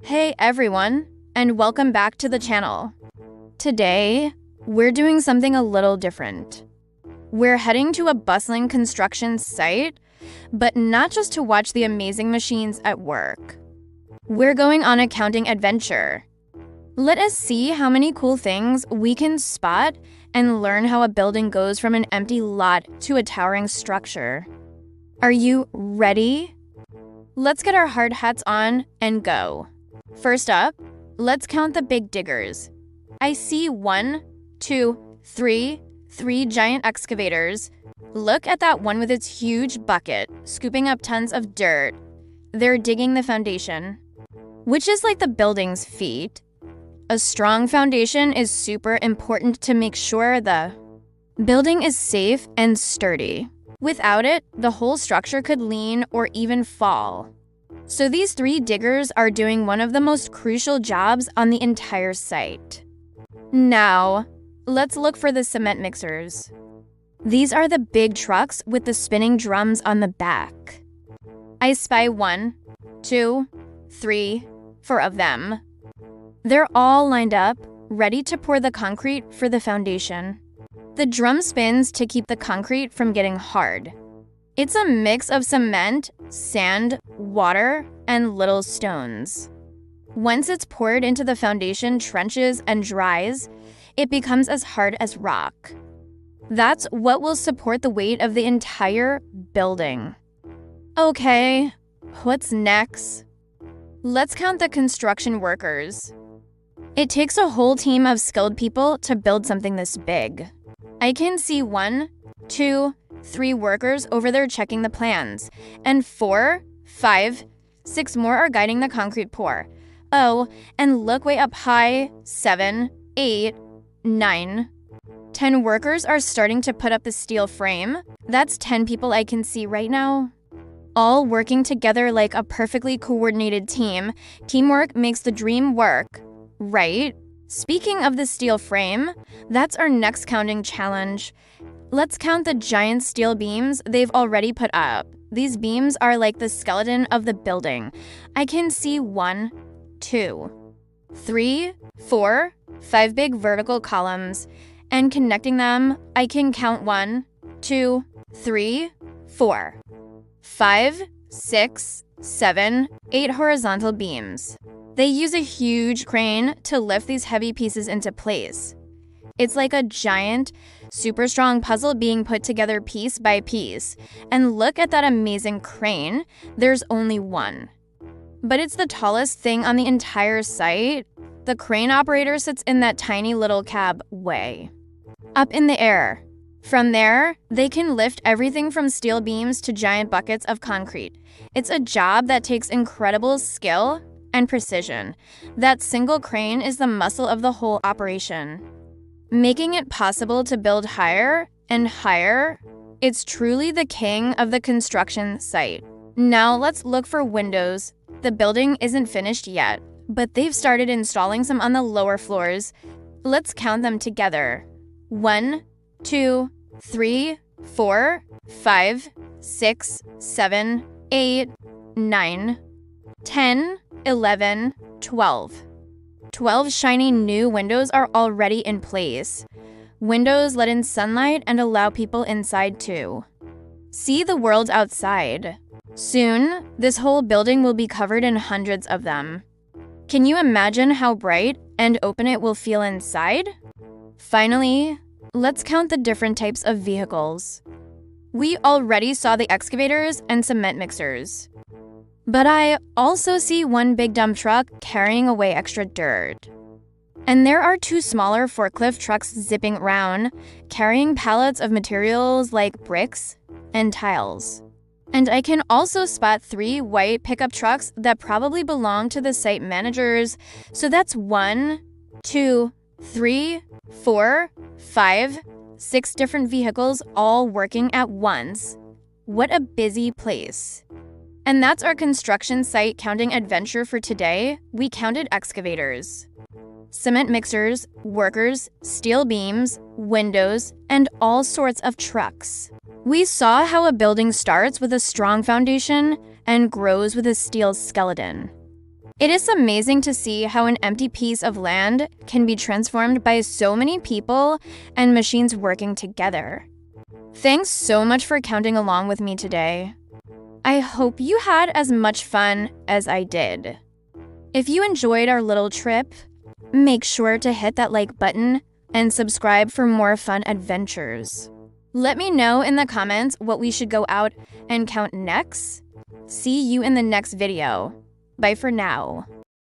Hey everyone, and welcome back to the channel. Today, we're doing something a little different. We're heading to a bustling construction site, but not just to watch the amazing machines at work. We're going on a counting adventure. Let us see how many cool things we can spot and learn how a building goes from an empty lot to a towering structure. Are you ready? Let's get our hard hats on and go. First up, let's count the big diggers. I see 1, 2, 3 giant excavators. Look at that one with its huge bucket, scooping up tons of dirt. They're digging the foundation, which is like the building's feet. A strong foundation is super important to make sure the building is safe and sturdy. Without it, the whole structure could lean or even fall. So these 3 diggers are doing one of the most crucial jobs on the entire site. Now, let's look for the cement mixers. These are the big trucks with the spinning drums on the back. I spy 1, 2, 3, 4 of them. They're all lined up, ready to pour the concrete for the foundation. The drum spins to keep the concrete from getting hard. It's a mix of cement, sand, water, and little stones. Once it's poured into the foundation trenches and dries, it becomes as hard as rock. That's what will support the weight of the entire building. Okay, what's next? Let's count the construction workers. It takes a whole team of skilled people to build something this big. I can see 1, 2, 3 workers over there checking the plans, and 4, 5, 6 more are guiding the concrete pour. Oh, and look way up high, 7, 8, 9. 10 workers are starting to put up the steel frame. That's 10 people I can see right now. All working together like a perfectly coordinated team. Teamwork makes the dream work, right? Speaking of the steel frame, that's our next counting challenge. Let's count the giant steel beams they've already put up. These beams are like the skeleton of the building. I can see 1, 2, 3, 4, 5 big vertical columns. And connecting them, I can count 1, 2, 3, 4, 5, 6, 7, 8 horizontal beams. They use a huge crane to lift these heavy pieces into place. It's like a giant, super strong puzzle being put together piece by piece. And look at that amazing crane. There's only one. But it's the tallest thing on the entire site. The crane operator sits in that tiny little cab way up in the air. From there, they can lift everything from steel beams to giant buckets of concrete. It's a job that takes incredible skill and precision. That single crane is the muscle of the whole operation, making it possible to build higher and higher. It's truly the king of the construction site. Now let's look for windows. The building isn't finished yet, but they've started installing some on the lower floors. Let's count them together. 1, 2, 3, 4, 5, 6, 7, 8, 9, 10, 11, 12. 12 shiny new windows are already in place. Windows let in sunlight and allow people inside too. See the world outside. Soon, this whole building will be covered in hundreds of them. Can you imagine how bright and open it will feel inside? Finally, let's count the different types of vehicles. We already saw the excavators and cement mixers. But I also see one big dump truck carrying away extra dirt. And there are 2 smaller forklift trucks zipping around, carrying pallets of materials like bricks and tiles. And I can also spot 3 white pickup trucks that probably belong to the site managers. So that's 1, 2, 3, 4, 5, 6 different vehicles all working at once. What a busy place. And that's our construction site counting adventure for today. We counted excavators, cement mixers, workers, steel beams, windows, and all sorts of trucks. We saw how a building starts with a strong foundation and grows with a steel skeleton. It is amazing to see how an empty piece of land can be transformed by so many people and machines working together. Thanks so much for counting along with me today. I hope you had as much fun as I did. If you enjoyed our little trip, make sure to hit that like button and subscribe for more fun adventures. Let me know in the comments what we should go out and count next. See you in the next video. Bye for now.